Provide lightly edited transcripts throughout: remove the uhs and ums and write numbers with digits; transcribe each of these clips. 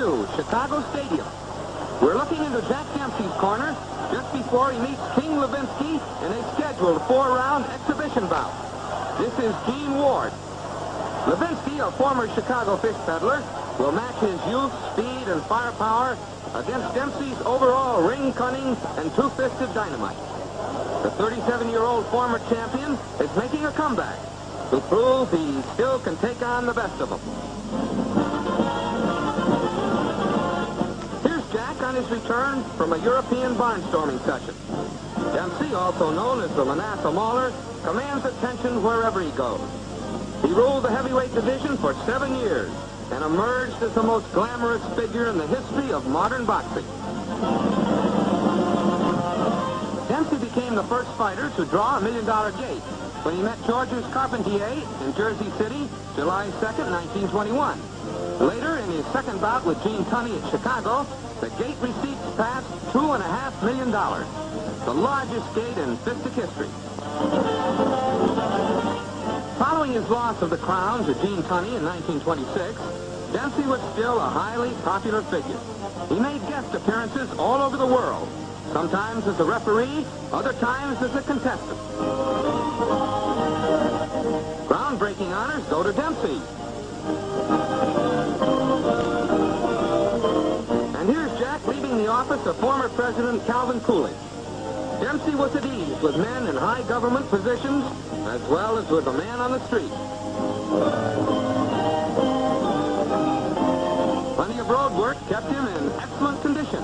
2, Chicago Stadium. We're looking into Jack Dempsey's corner just before he meets King Levinsky in a scheduled 4-round exhibition bout. This is Gene Ward. Levinsky, a former Chicago fish peddler, will match his youth, speed, and firepower against Dempsey's overall ring cunning and two-fisted dynamite. The 37-year-old former champion is making a comeback to prove he still can take on the best of them. Here's Jack on his return from a European barnstorming session. Dempsey, also known as the Manassa Mauler, commands attention wherever he goes. He ruled the heavyweight division for 7 years and emerged as the most glamorous figure in the history of modern boxing. Dempsey became the first fighter to draw a $1 million gate when he met Georges Carpentier in Jersey City, July 2nd, 1921. Later, in his second bout with Gene Tunney at Chicago, the gate receipts passed $2.5 million, the largest gate in fistic history. Following his loss of the crown to Gene Tunney in 1926, Dempsey was still a highly popular figure. He made guest appearances all over the world, sometimes as a referee, other times as a contestant. Groundbreaking honors go to Dempsey. And here's Jack leaving the office of former President Calvin Coolidge. Dempsey was at ease with men in high government positions as well as with the man on the street. Plenty of road work kept him in excellent condition.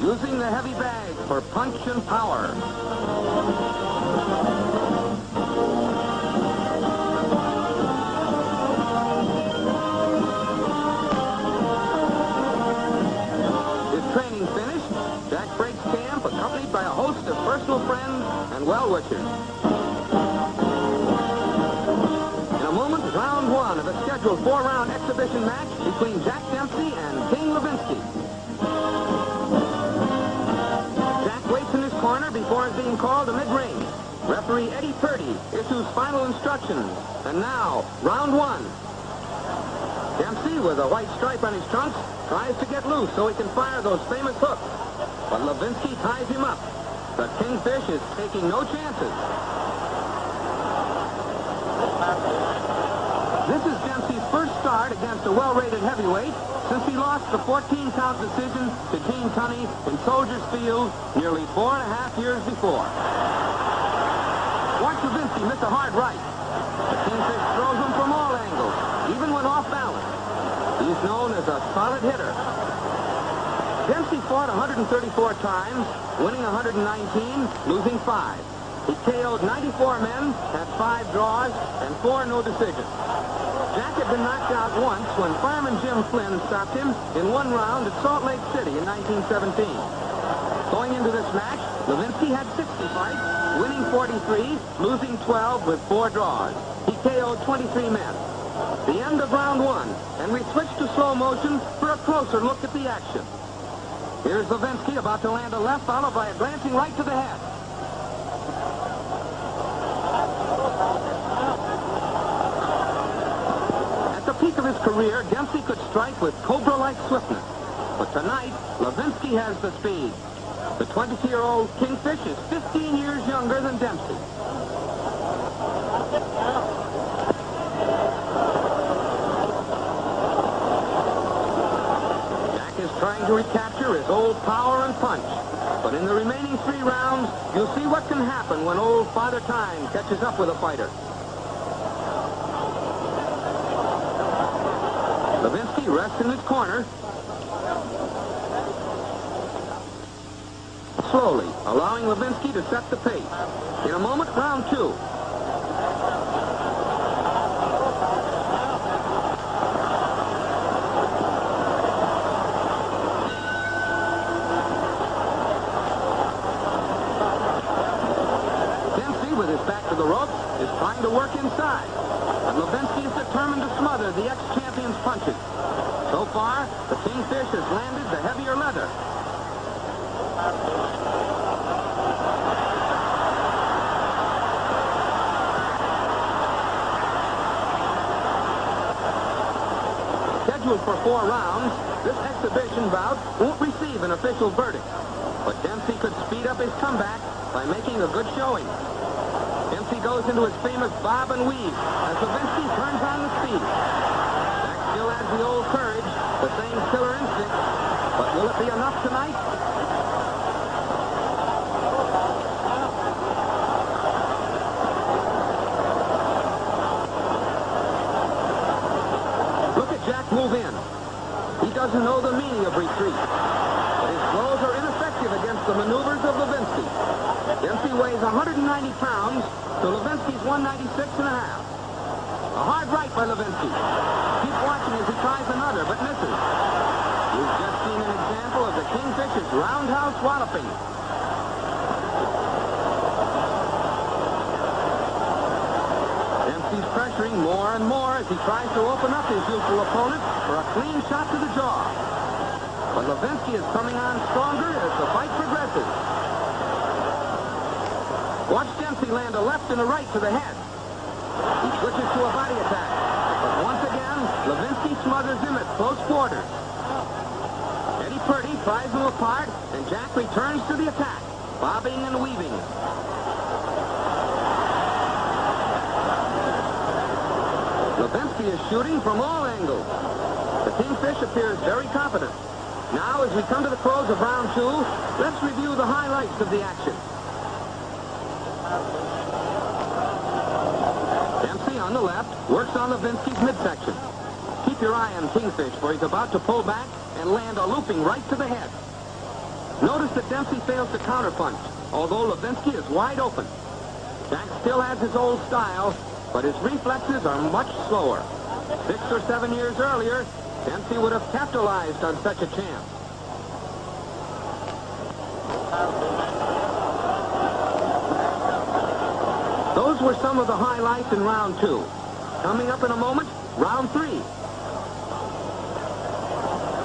Using the heavy bag for punch and power. Accompanied by a host of personal friends and well-wishers. In a moment, round 1 of a scheduled 4-round exhibition match between Jack Dempsey and King Levinsky. Jack waits in his corner before being called to mid-ring. Referee Eddie Purdy issues final instructions. And now, round 1. Dempsey, with a white stripe on his trunks, tries to get loose so he can fire those famous hooks. But Levinsky ties him up. The Kingfish is taking no chances. This is Dempsey's first start against a well-rated heavyweight since he lost the 14-count decision to Gene Tunney in Soldiers Field nearly 4.5 years before. Watch Levinsky miss a hard right. The Kingfish throws him from all angles, even when off balance. He's known as a solid hitter. Dempsey fought 134 times, winning 119, losing 5. He KO'd 94 men, had 5 draws, and 4 no decisions. Jack had been knocked out once when fireman Jim Flynn stopped him in 1 round at Salt Lake City in 1917. Going into this match, Levinsky had 60 fights, winning 43, losing 12 with 4 draws. He KO'd 23 men. The end of round 1, and we switch to slow motion for a closer look at the action. Here's Levinsky about to land a left, followed by a glancing right to the head. At the peak of his career, Dempsey could strike with cobra-like swiftness. But tonight, Levinsky has the speed. The 22-year-old Kingfish is 15 years younger than Dempsey. Trying to recapture his old power and punch. But in the remaining 3 rounds, you'll see what can happen when old Father Time catches up with a fighter. Levinsky rests in his corner. Slowly, allowing Levinsky to set the pace. In a moment, round 2. The ropes is trying to work inside, and Levinsky is determined to smother the ex-champion's punches. So far, the Kingfish has landed the heavier leather. scheduled for 4 rounds, this exhibition bout won't receive an official verdict. But Dempsey could speed up his comeback by making a good showing. Dempsey goes into his famous bob and weave as Levinsky turns on the speed. Jack still has the old courage, the same killer instinct. But will it be enough tonight? Look at Jack move in. He doesn't know the meaning of retreat. But his blows are ineffective against the maneuvers of Levinsky. Dempsey weighs 190 pounds to Levinsky's 196 and a half. A hard right by Levinsky. Keep watching as he tries another, but misses. You've just seen an example of the Kingfisher's roundhouse walloping. Dempsey's pressuring more and more as he tries to open up his youthful opponent for a clean shot to the jaw. But Levinsky is coming on stronger as the fight progresses. Watch Dempsey land a left and a right to the head. He switches to a body attack. But once again, Levinsky smothers him at close quarters. Eddie Purdy pries him apart, and Jack returns to the attack, bobbing and weaving. Levinsky is shooting from all angles. The Kingfish appears very confident. Now, as we come to the close of round 2, let's review the highlights of the action. Dempsey on the left works on Levinsky's midsection. Keep your eye on Kingfish, for he's about to pull back and land a looping right to the head. Notice that Dempsey fails to counterpunch, although Levinsky is wide open. Jack still has his old style, but his reflexes are much slower. 6 or 7 years earlier, Dempsey would have capitalized on such a chance. Those were some of the highlights in round 2. Coming up in a moment, round 3.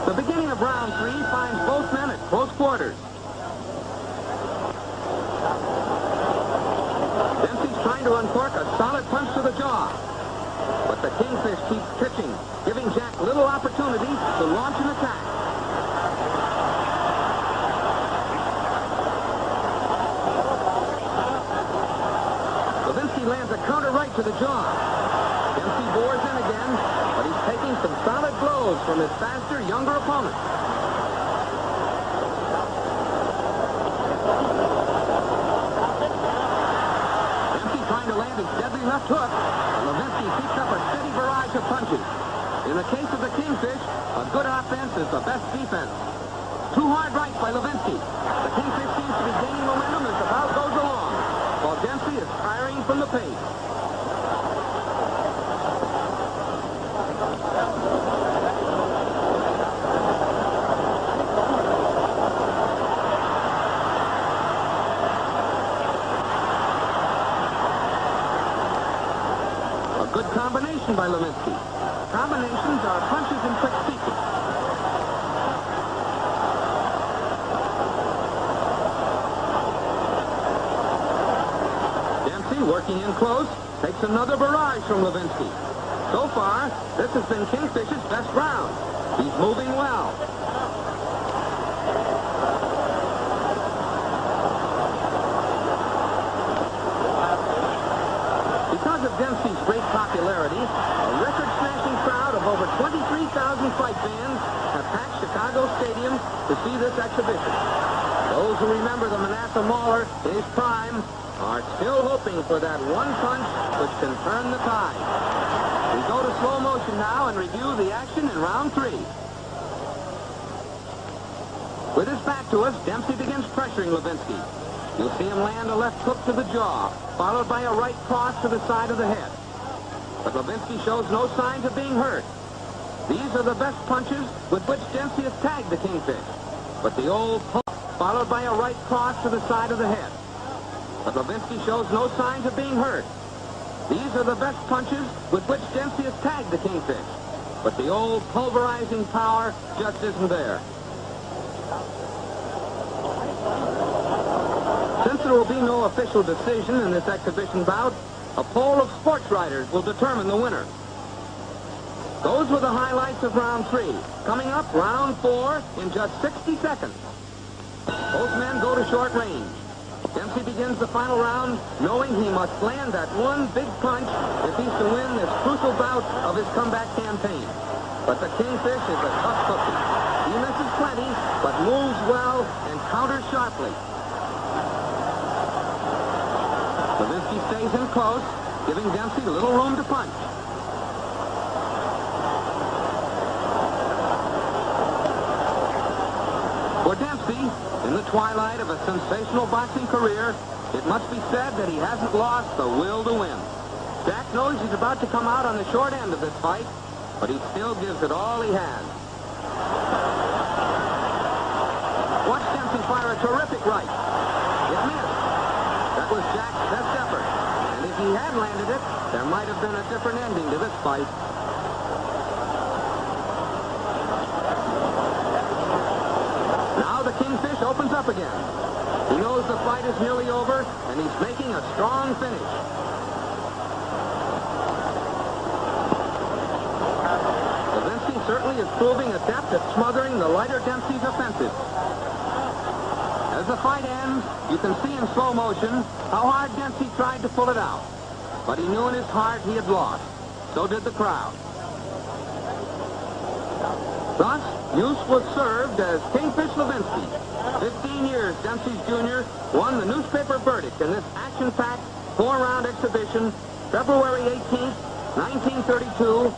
The beginning of round 3 finds both men at close quarters. Dempsey's trying to uncork a solid punch to the jaw. But the Kingfish keeps pitching, giving Jack little opportunity to launch an attack. Levinsky lands a counter right to the jaw. Dempsey bores in again, but he's taking some solid blows from his faster, younger opponent. Dempsey trying to land his deadly left hook, and Levinsky keeps up a steady barrage of punches. In the case of the Kingfish, a good offense is the best defense. 2 hard rights by Levinsky. The Kingfish seems to be gaining momentum as the bout goes along, while Dempsey is tiring from the pace. A good combination by Levinsky. Combinations are punches in quick sequence. Dempsey, working in close, takes another barrage from Levinsky. So far, this has been Kingfish's best round. He's moving well. Because of Dempsey's great popularity, a record-smashing crowd of over 23,000 fight fans have packed Chicago Stadium to see this exhibition. Those who remember the Manasseh Mauler in his prime are still hoping for that one punch which can turn the tide. We go to slow motion now and review the action in round 3. With his back to us, Dempsey begins pressuring Levinsky. You'll see him land a left hook to the jaw, followed by a right cross to the side of the head. But Levinsky shows no signs of being hurt. These are the best punches with which Dempsey has tagged the Kingfish. But the old poke, followed by a right cross to the side of the head. But Levinsky shows no signs of being hurt. These are the best punches with which Dempsey has tagged the Kingfish. But the old pulverizing power just isn't there. Since there will be no official decision in this exhibition bout, a poll of sports writers will determine the winner. Those were the highlights of round 3. Coming up, round 4 in just 60 seconds. Both men go to short range. Dempsey begins the final round knowing he must land that one big punch if he's to win this crucial bout of his comeback campaign. But the Kingfish is a tough cookie. He misses plenty, but moves well and counters sharply. Levinsky stays in close, giving Dempsey little room to punch. For Dempsey, in the twilight of a sensational boxing career, it must be said that he hasn't lost the will to win. Jack knows he's about to come out on the short end of this fight, but he still gives it all he has. Watch Dempsey fire a terrific right. It missed. That was Jack's best effort. And if he had landed it, there might have been a different ending to this fight. Now the Kingfish opens up again. He knows the fight is nearly over, and he's making a strong finish. Levinsky certainly is proving adept at smothering the lighter Dempsey's offensive. As the fight ends, you can see in slow motion how hard Dempsey tried to pull it out. But he knew in his heart he had lost. So did the crowd. Thus, use was served as Kingfish Levinsky. 15 years Dempsey's Jr. won the newspaper verdict in this action-packed 4-round exhibition, February 18th, 1932,